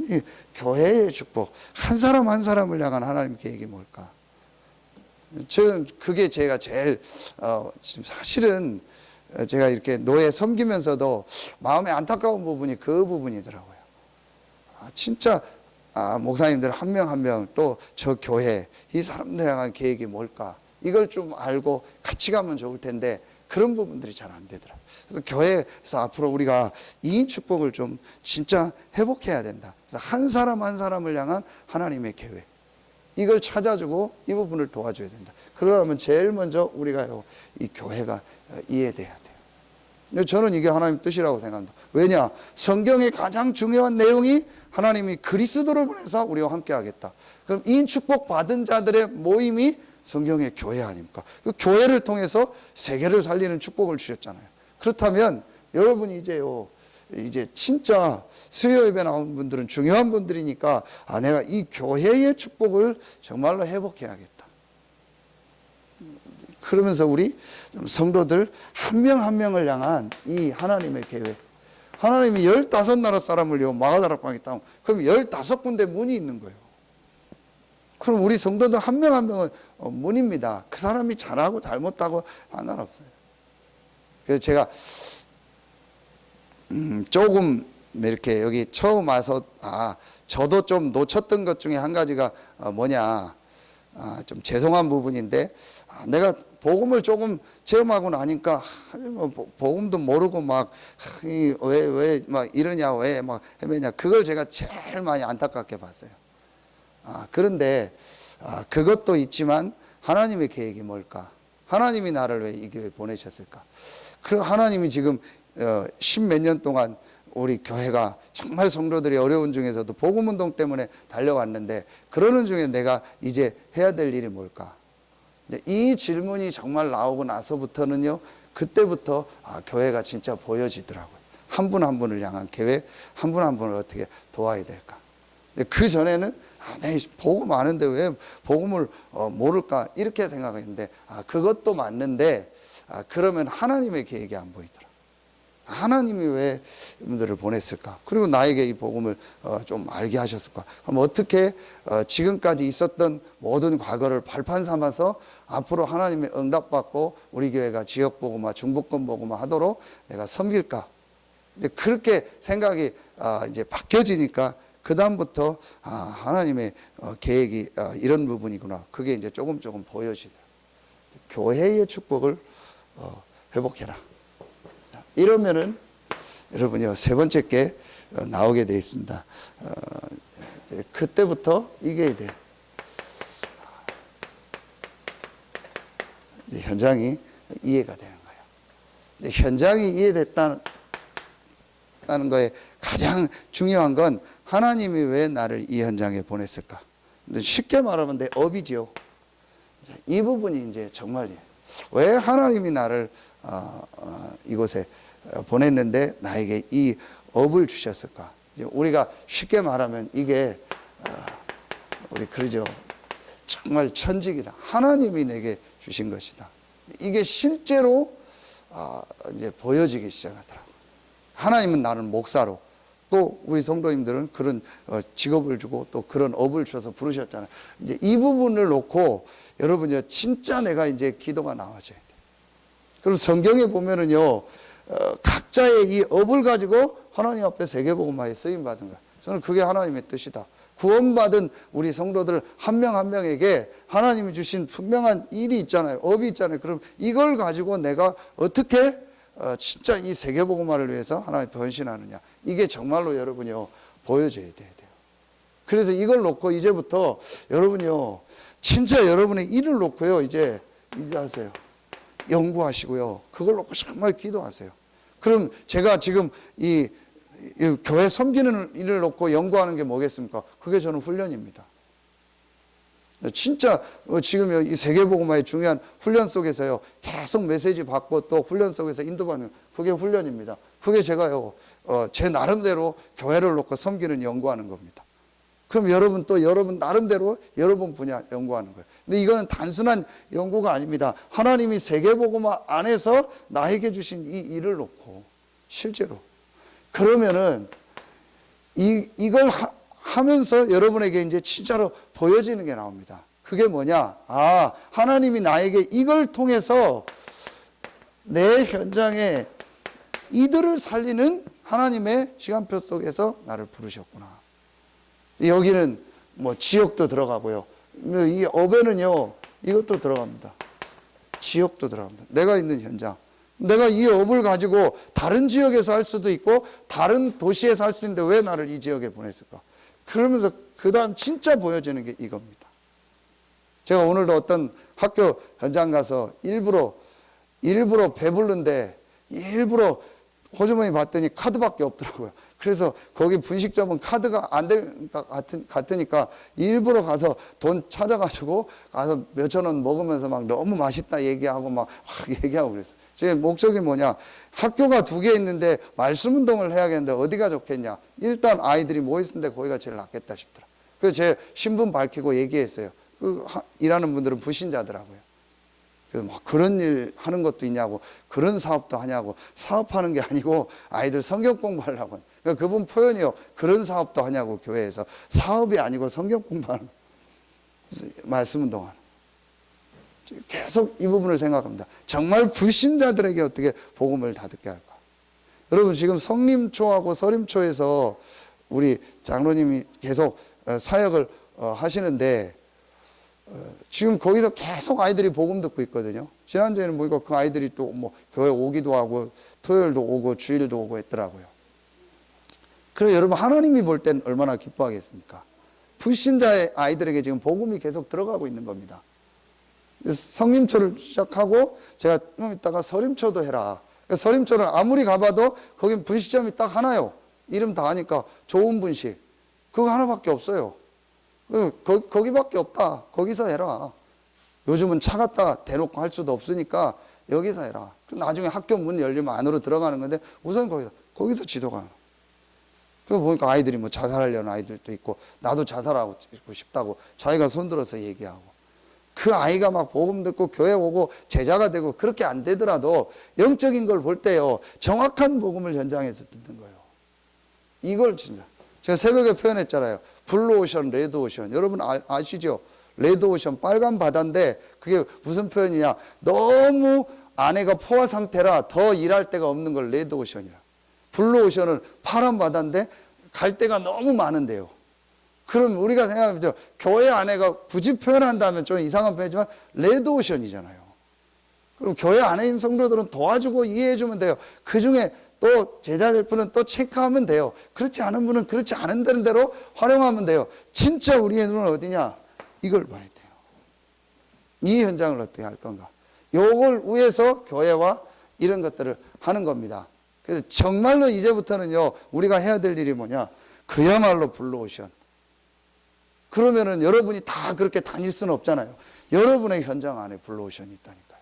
이 교회의 축복, 한 사람 한 사람을 향한 하나님 계획이 뭘까? 저는 그게 제가 제일 지금 사실은 제가 이렇게 노예 섬기면서도 마음에 안타까운 부분이 그 부분이더라고요. 진짜 목사님들 한 명 한 명 또 저 교회 이 사람들 향한 계획이 뭘까? 이걸 좀 알고 같이 가면 좋을 텐데 그런 부분들이 잘 안 되더라고요. 그래서 교회에서 앞으로 우리가 이 축복을 좀 진짜 회복해야 된다. 그래서 한 사람 한 사람을 향한 하나님의 계획, 이걸 찾아주고 이 부분을 도와줘야 된다. 그러려면 제일 먼저 우리가 이 교회가 이해돼야 돼요. 저는 이게 하나님 뜻이라고 생각합니다. 왜냐? 성경의 가장 중요한 내용이 하나님이 그리스도를 보내서 우리와 함께 하겠다. 그럼 이 축복 받은 자들의 모임이 성경의 교회 아닙니까? 그 교회를 통해서 세계를 살리는 축복을 주셨잖아요. 그렇다면 여러분이 이제 진짜 수요 예배 나온 분들은 중요한 분들이니까 내가 이 교회의 축복을 정말로 회복해야겠다. 그러면서 우리 성도들 한 명 한 명을 향한 이 하나님의 계획. 하나님이 15나라 사람을 마가다락방에 있다면 그럼 15군데 문이 있는 거예요. 그럼 우리 성도들 한 명 한 명은 문입니다. 그 사람이 잘하고 잘못하고 상관없어요. 그래서 제가 조금 이렇게 여기 처음 와서 저도 좀 놓쳤던 것 중에 한 가지가 뭐냐, 좀 죄송한 부분인데 내가 복음을 조금 체험하고 나니까 복음도 모르고 막 왜 막 이러냐, 왜 막 헤매냐, 그걸 제가 제일 많이 안타깝게 봤어요. 그런데 그것도 있지만 하나님의 계획이 뭘까? 하나님이 나를 왜 이 교회에 보내셨을까? 그 하나님이 지금 10몇 년 동안 우리 교회가 정말 성도들이 어려운 중에서도 복음운동 때문에 달려왔는데 그러는 중에 내가 이제 해야 될 일이 뭘까? 이 질문이 정말 나오고 나서부터는요, 그때부터 교회가 진짜 보여지더라고요. 한 분 한 분을 향한 계획, 한 분 한 분을 어떻게 도와야 될까? 그 전에는 내 복음 아는데 왜 복음을 모를까? 이렇게 생각했는데 그것도 맞는데 그러면 하나님의 계획이 안 보이더라. 하나님이 왜 이분들을 보냈을까? 그리고 나에게 이 복음을 좀 알게 하셨을까? 그럼 어떻게 지금까지 있었던 모든 과거를 발판 삼아서 앞으로 하나님의 응답받고 우리 교회가 지역 복음화, 중부권 복음화 하도록 내가 섬길까? 이제 그렇게 생각이 이제 바뀌어지니까 그 다음부터 하나님의 계획이 이런 부분이구나. 그게 이제 조금 보여지더라고요. 교회의 축복을 회복해라. 이러면은 여러분요, 세 번째 게 나오게 되어 있습니다. 그때부터 이겨야 돼요. 현장이 이해가 되는 거예요. 현장이 이해됐다는 거에 가장 중요한 건 하나님이 왜 나를 이 현장에 보냈을까? 쉽게 말하면 내 업이죠. 이 부분이 이제 정말 왜 하나님이 나를 이곳에 보냈는데 나에게 이 업을 주셨을까? 우리가 쉽게 말하면 이게 우리 그러죠. 정말 천직이다. 하나님이 내게 주신 것이다. 이게 실제로 이제 보여지기 시작하더라고요. 하나님은 나는 목사로, 또 우리 성도님들은 그런 직업을 주고 또 그런 업을 주셔서 부르셨잖아요. 이제 이 부분을 놓고 여러분요, 진짜 내가 이제 기도가 나와져야 돼요. 그럼 성경에 보면은요, 각자의 이 업을 가지고 하나님 앞에 세계복음화에 쓰임 받은 거예요. 저는 그게 하나님의 뜻이다. 구원받은 우리 성도들 한 명 한 명에게 하나님이 주신 분명한 일이 있잖아요. 업이 있잖아요. 그럼 이걸 가지고 내가 어떻게 진짜 이 세계복음화를 위해서 하나님 변신하느냐. 이게 정말로 여러분이요, 보여져야 돼요. 그래서 이걸 놓고 이제부터 여러분이요, 진짜 여러분의 일을 놓고요, 이제 하세요. 연구하시고요. 그걸 놓고 정말 기도하세요. 그럼 제가 지금 이 교회 섬기는 일을 놓고 연구하는 게 뭐겠습니까? 그게 저는 훈련입니다. 진짜 지금 이 세계복음화의 중요한 훈련 속에서요, 계속 메시지 받고 또 훈련 속에서 인도받는, 그게 훈련입니다. 그게 제가요, 제 나름대로 교회를 놓고 섬기는 연구하는 겁니다. 그럼 여러분 또 여러분 나름대로 여러분 분야 연구하는 거예요. 근데 이거는 단순한 연구가 아닙니다. 하나님이 세계복음화 안에서 나에게 주신 이 일을 놓고 실제로 그러면은 이걸 하면서 여러분에게 이제 진짜로 보여지는 게 나옵니다. 그게 뭐냐? 아, 하나님이 나에게 이걸 통해서 내 현장에 이들을 살리는 하나님의 시간표 속에서 나를 부르셨구나. 여기는 뭐 지역도 들어가고요. 이 업에는요, 이것도 들어갑니다. 지역도 들어갑니다. 내가 있는 현장. 내가 이 업을 가지고 다른 지역에서 할 수도 있고 다른 도시에서 할 수 있는데 왜 나를 이 지역에 보냈을까? 그러면서 그 다음 진짜 보여지는 게 이겁니다. 제가 오늘도 어떤 학교 현장 가서 일부러 배부른데 일부러 호주머니 봤더니 카드밖에 없더라고요. 그래서 거기 분식점은 카드가 안 될 것 같으니까 일부러 가서 돈 찾아가지고 가서 몇천 원 먹으면서 막 너무 맛있다 얘기하고 막 얘기하고 그랬어요. 제 목적이 뭐냐? 학교가 2개 있는데 말씀 운동을 해야겠는데 어디가 좋겠냐? 일단 아이들이 모였는데 거기가 제일 낫겠다 싶더라. 그래서 제 신분 밝히고 얘기했어요. 일하는 분들은 불신자더라고요. 그래서 막 그런 일 하는 것도 있냐고, 그런 사업도 하냐고. 사업하는 게 아니고 아이들 성경 공부하려고. 그러니까 그분 표현이요. 그런 사업도 하냐고, 교회에서. 사업이 아니고 성경 공부하는 말씀 운동하는. 계속 이 부분을 생각합니다. 정말 불신자들에게 어떻게 복음을 다 듣게 할까? 여러분 지금 성림초하고 서림초에서 우리 장로님이 계속 사역을 하시는데 지금 거기서 계속 아이들이 복음 듣고 있거든요. 지난주에는 보니까 그 아이들이 또 뭐 교회 오기도 하고 토요일도 오고 주일도 오고 했더라고요. 그래서 여러분 하나님이 볼 땐 얼마나 기뻐하겠습니까? 불신자의 아이들에게 지금 복음이 계속 들어가고 있는 겁니다. 성림초를 시작하고 제가 좀 이따가 서림초도 해라. 서림초는 아무리 가봐도 거긴 분식점이 딱 하나요. 이름 다 하니까 좋은 분식. 그거 하나밖에 없어요. 거기밖에 없다. 거기서 해라. 요즘은 차 갖다 대놓고 할 수도 없으니까 여기서 해라. 나중에 학교 문 열리면 안으로 들어가는 건데 우선 거기서 지도가. 그거 보니까 아이들이 뭐 자살하려는 아이들도 있고 나도 자살하고 싶다고 자기가 손들어서 얘기하고. 그 아이가 막 복음 듣고 교회 오고 제자가 되고 그렇게 안 되더라도 영적인 걸 볼 때요. 정확한 복음을 현장에서 듣는 거예요. 이걸 진짜. 제가 새벽에 표현했잖아요. 블루오션, 레드오션. 여러분 아시죠? 레드오션, 빨간 바다인데 그게 무슨 표현이냐. 너무 안에가 포화 상태라 더 일할 데가 없는 걸 레드오션이라. 블루오션은 파란 바다인데 갈 데가 너무 많은데요. 그럼 우리가 생각하면 교회 안에가 굳이 표현한다면 좀 이상한 표현이지만 레드오션이잖아요. 그럼 교회 안에 있는 성도들은 도와주고 이해해주면 돼요. 그 중에 또 제자될 분은 또 체크하면 돼요. 그렇지 않은 분은 그렇지 않은 대로 활용하면 돼요. 진짜 우리의 눈은 어디냐? 이걸 봐야 돼요. 이 현장을 어떻게 할 건가? 요걸 위해서 교회와 이런 것들을 하는 겁니다. 그래서 정말로 이제부터는요, 우리가 해야 될 일이 뭐냐? 그야말로 블루오션. 그러면은 여러분이 다 그렇게 다닐 수는 없잖아요. 여러분의 현장 안에 블루오션이 있다니까요.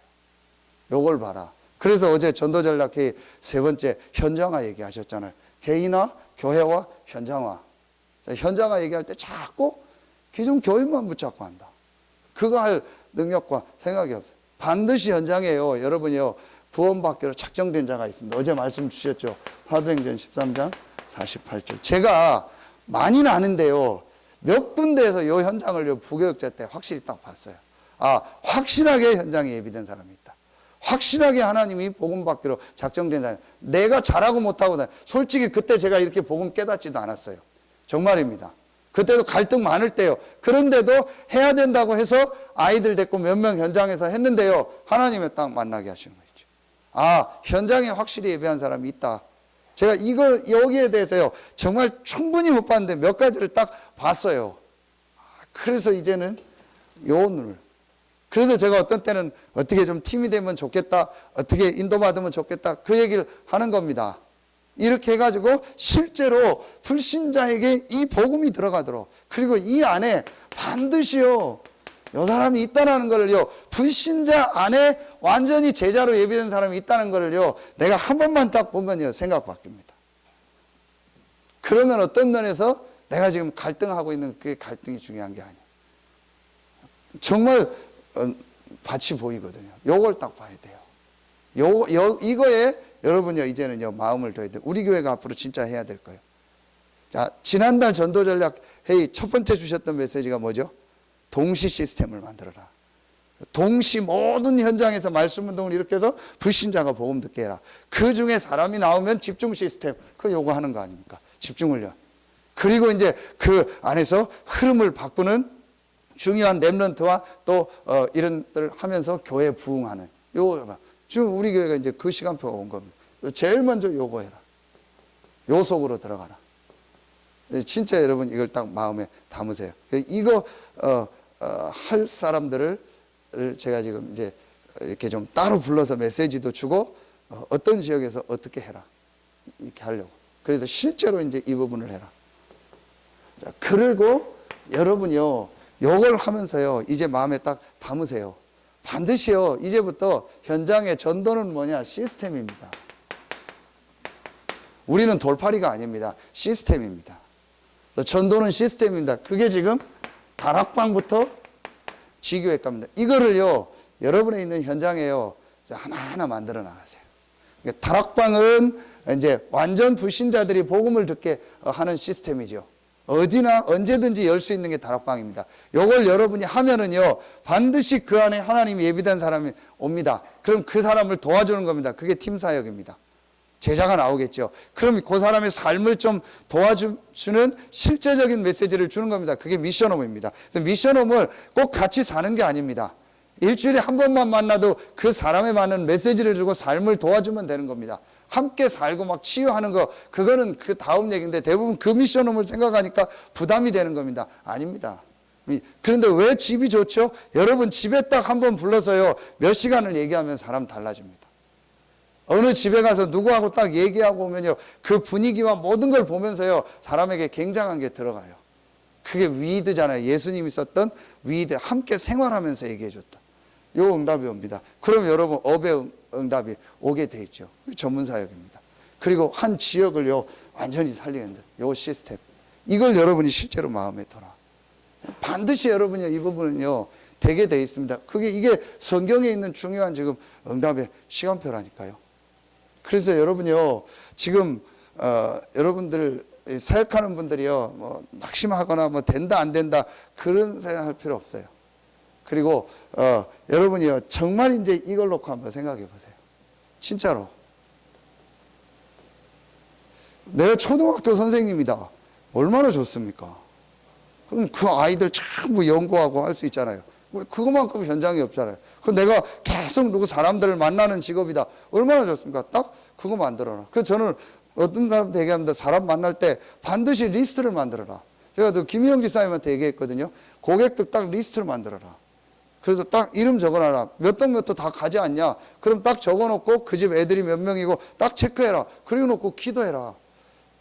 요걸 봐라. 그래서 어제 전도전략회의 3번째 현장화 얘기하셨잖아요. 개인화, 교회와 현장화. 현장화 얘기할 때 자꾸 기존 교인만 붙잡고 한다. 그거 할 능력과 생각이 없어요. 반드시 현장에요. 여러분이요. 구원받기로 작정된 자가 있습니다. 어제 말씀 주셨죠. 사도행전 13장 48절. 제가 많이는 아는데요. 몇 군데에서 이 현장을 부교육자 때 확실히 딱 봤어요. 아, 확실하게 현장에 예비된 사람이 있다. 확실하게 하나님이 복음 받기로 작정된 사람. 내가 잘하고 못하고 솔직히 그때 제가 이렇게 복음 깨닫지도 않았어요. 정말입니다. 그때도 갈등 많을 때요. 그런데도 해야 된다고 해서 아이들 데리고 몇 명 현장에서 했는데요. 하나님이 딱 만나게 하시는 거죠. 아, 현장에 확실히 예비한 사람이 있다. 제가 여기에 대해서요, 정말 충분히 못 봤는데 몇 가지를 딱 봤어요. 그래서 이제는 요 눈을. 그래서 제가 어떤 때는 어떻게 좀 팀이 되면 좋겠다, 어떻게 인도받으면 좋겠다, 그 얘기를 하는 겁니다. 이렇게 해가지고 실제로 불신자에게 이 복음이 들어가도록, 그리고 이 안에 반드시요, 이 사람이 있다는 걸요, 불신자 안에 완전히 제자로 예비된 사람이 있다는 걸요, 내가 한 번만 딱 보면요, 생각 바뀝니다. 그러면 어떤 면에서 내가 지금 갈등하고 있는 그 갈등이 중요한 게 아니에요. 정말 밭이 보이거든요. 요걸 딱 봐야 돼요. 이거에 여러분요, 이제는요, 마음을 둬야 돼요. 우리 교회가 앞으로 진짜 해야 될 거예요. 자, 지난달 전도전략 회의 첫 번째 주셨던 메시지가 뭐죠? 동시 시스템을 만들어라. 동시 모든 현장에서 말씀 운동을 일으켜서 불신자가 복음 듣게 해라. 그 중에 사람이 나오면 집중 시스템, 그거 요구하는 거 아닙니까? 집중을요. 그리고 이제 그 안에서 흐름을 바꾸는 중요한 렘넌트와 또 이런 것들을 하면서 교회 부흥하는 요거. 지금 우리 교회가 이제 그 시간표가 온 겁니다. 제일 먼저 요거 해라. 요 속으로 들어가라. 진짜 여러분 이걸 딱 마음에 담으세요. 이거 할 사람들을 제가 지금 이제 이렇게 좀 따로 불러서 메시지도 주고 어떤 지역에서 어떻게 해라 이렇게 하려고. 그래서 실제로 이제 이 부분을 해라. 자, 그리고 여러분이요, 요걸 하면서요, 이제 마음에 딱 담으세요. 반드시요, 이제부터 현장의 전도는 뭐냐? 시스템입니다. 우리는 돌팔이가 아닙니다. 시스템입니다. 전도는 시스템입니다. 그게 지금 다락방부터 지교회과입니다. 이거를요, 여러분의 있는 현장에요, 하나하나 만들어 나가세요. 다락방은 이제 완전 불신자들이 복음을 듣게 하는 시스템이죠. 어디나 언제든지 열 수 있는 게 다락방입니다. 요걸 여러분이 하면은요, 반드시 그 안에 하나님이 예비된 사람이 옵니다. 그럼 그 사람을 도와주는 겁니다. 그게 팀 사역입니다. 제자가 나오겠죠. 그럼 그 사람의 삶을 좀 도와주는 실제적인 메시지를 주는 겁니다. 그게 미션홈입니다. 미션홈을 꼭 같이 사는 게 아닙니다. 일주일에 한 번만 만나도 그 사람에 맞는 메시지를 주고 삶을 도와주면 되는 겁니다. 함께 살고 막 치유하는 거, 그거는 그 다음 얘기인데 대부분 그 미션홈을 생각하니까 부담이 되는 겁니다. 아닙니다. 그런데 왜 집이 좋죠? 여러분 집에 딱 한 번 불러서요, 몇 시간을 얘기하면 사람 달라집니다. 어느 집에 가서 누구하고 딱 얘기하고 오면요, 그 분위기와 모든 걸 보면서요, 사람에게 굉장한 게 들어가요. 그게 위드잖아요. 예수님이 썼던 위드, 함께 생활하면서 얘기해 줬다. 요 응답이 옵니다. 그럼 여러분 업의 응답이 오게 돼 있죠. 전문 사역입니다. 그리고 한 지역을요, 완전히 살리는 요 시스템, 이걸 여러분이 실제로 마음에 둬라. 반드시 여러분이 이 부분은요, 되게 돼 있습니다. 이게 성경에 있는 중요한 지금 응답의 시간표라니까요. 그래서 여러분이요, 지금 여러분들 사역하는 분들이요, 뭐 낙심하거나 뭐 된다 안 된다 그런 생각할 필요 없어요. 그리고 여러분이요, 정말 이제 이걸 놓고 한번 생각해 보세요. 진짜로 내가 초등학교 선생님이다, 얼마나 좋습니까? 그럼 그 아이들 전부 연구하고 할 수 있잖아요. 그것만큼 현장이 없잖아요. 그럼 내가 계속 누구 사람들을 만나는 직업이다, 얼마나 좋습니까? 딱 그거 만들어라. 그래서 저는 어떤 사람한테 얘기합니다. 사람 만날 때 반드시 리스트를 만들어라. 제가 또 김희영 기사님한테 얘기했거든요. 고객들 딱 리스트를 만들어라. 그래서 딱 이름 적어놔라. 몇 동 몇 호 다 가지 않냐? 그럼 딱 적어놓고 그 집 애들이 몇 명이고 딱 체크해라. 그리고 놓고 기도해라.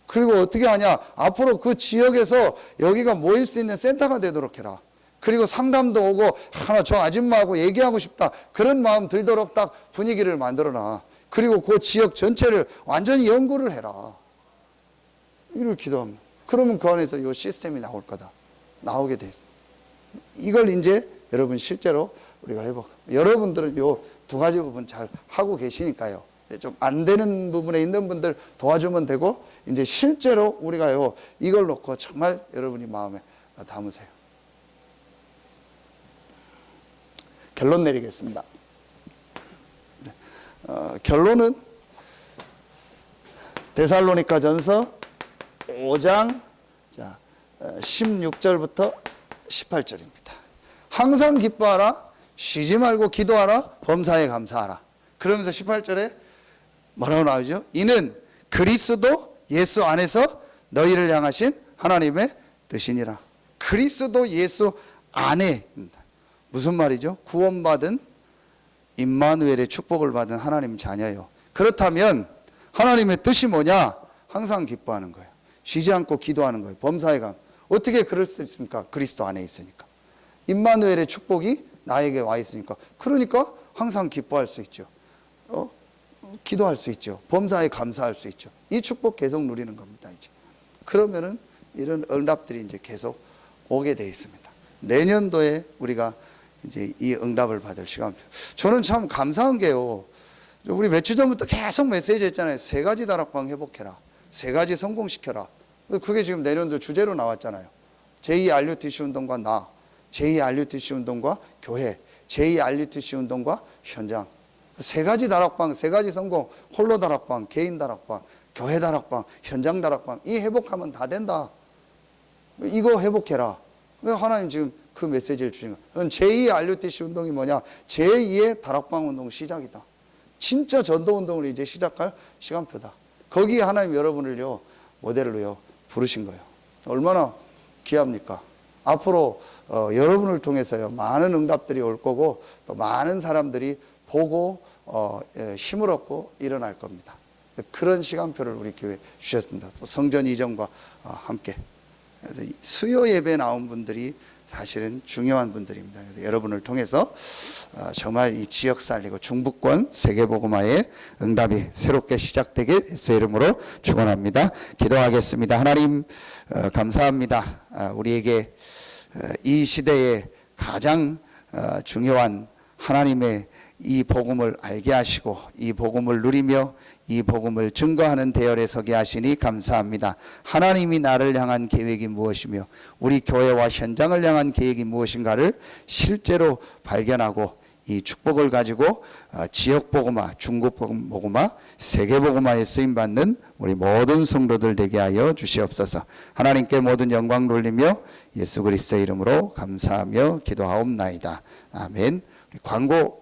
그리고 어떻게 하냐? 앞으로 그 지역에서 여기가 모일 수 있는 센터가 되도록 해라. 그리고 상담도 오고, 하나 저 아줌마하고 얘기하고 싶다, 그런 마음 들도록 딱 분위기를 만들어놔. 그리고 그 지역 전체를 완전히 연구를 해라. 이걸 기도합니다. 그러면 그 안에서 이 시스템이 나올 거다. 나오게 돼 있어. 이걸 이제 여러분 실제로 우리가 해보고, 여러분들은 요 두 가지 부분 잘 하고 계시니까요, 좀 안 되는 부분에 있는 분들 도와주면 되고, 이제 실제로 우리가요, 이걸 놓고 정말 여러분이 마음에 담으세요. 결론 내리겠습니다. 결론은 데살로니가 전서 5장 16절부터 18절입니다. 항상 기뻐하라, 쉬지 말고 기도하라, 범사에 감사하라. 그러면서 18절에 뭐라고 나오죠? 이는 그리스도 예수 안에서 너희를 향하신 하나님의 뜻이니라. 그리스도 예수 안에입니다. 무슨 말이죠? 구원받은 임마누엘의 축복을 받은 하나님 자녀예요. 그렇다면 하나님의 뜻이 뭐냐? 항상 기뻐하는 거예요. 쉬지 않고 기도하는 거예요. 범사에 감. 어떻게 그럴 수 있습니까? 그리스도 안에 있으니까. 임마누엘의 축복이 나에게 와 있으니까. 그러니까 항상 기뻐할 수 있죠. 기도할 수 있죠. 범사에 감사할 수 있죠. 이 축복 계속 누리는 겁니다, 이제. 그러면은 이런 응답들이 이제 계속 오게 돼 있습니다. 내년도에 우리가 이제 이 응답을 받을 시간표. 저는 참 감사한 게요. 우리 몇 주 전부터 계속 메시지 했잖아요. 3가지 다락방 회복해라. 3가지 성공시켜라. 그게 지금 내년도 주제로 나왔잖아요. 제2RUTC 운동과 나, 제2RUTC 운동과 교회, 제2RUTC 운동과 현장. 3가지 다락방, 3가지 성공, 홀로 다락방, 개인 다락방, 교회 다락방, 현장 다락방. 이 회복하면 다 된다. 이거 회복해라. 하나님 지금 그 메시지를 주신 거예요. 제2RUTC 운동이 뭐냐? 제2의 다락방 운동 시작이다. 진짜 전도 운동을 이제 시작할 시간표다. 거기에 하나님 여러분을요, 모델로요, 부르신 거예요. 얼마나 귀합니까? 앞으로 여러분을 통해서요, 많은 응답들이 올 거고, 또 많은 사람들이 보고 힘을 얻고 일어날 겁니다. 그런 시간표를 우리 교회에 주셨습니다. 또 성전 이전과 함께. 그래서 수요 예배 나온 분들이 사실은 중요한 분들입니다. 그래서 여러분을 통해서 정말 이 지역 살리고 중부권 세계복음화의 응답이 새롭게 시작되길 예수의 이름으로 축원합니다. 기도하겠습니다. 하나님 감사합니다. 우리에게 이 시대에 가장 중요한 하나님의 이 복음을 알게 하시고 이 복음을 누리며 이 복음을 증거하는 대열에 서게 하시니 감사합니다. 하나님이 나를 향한 계획이 무엇이며 우리 교회와 현장을 향한 계획이 무엇인가를 실제로 발견하고 이 축복을 가지고 지역 복음화, 중국 복음화, 세계 복음화에 쓰임 받는 우리 모든 성도들 되게 하여 주시옵소서. 하나님께 모든 영광 돌리며 예수 그리스도의 이름으로 감사하며 기도하옵나이다. 아멘. 광고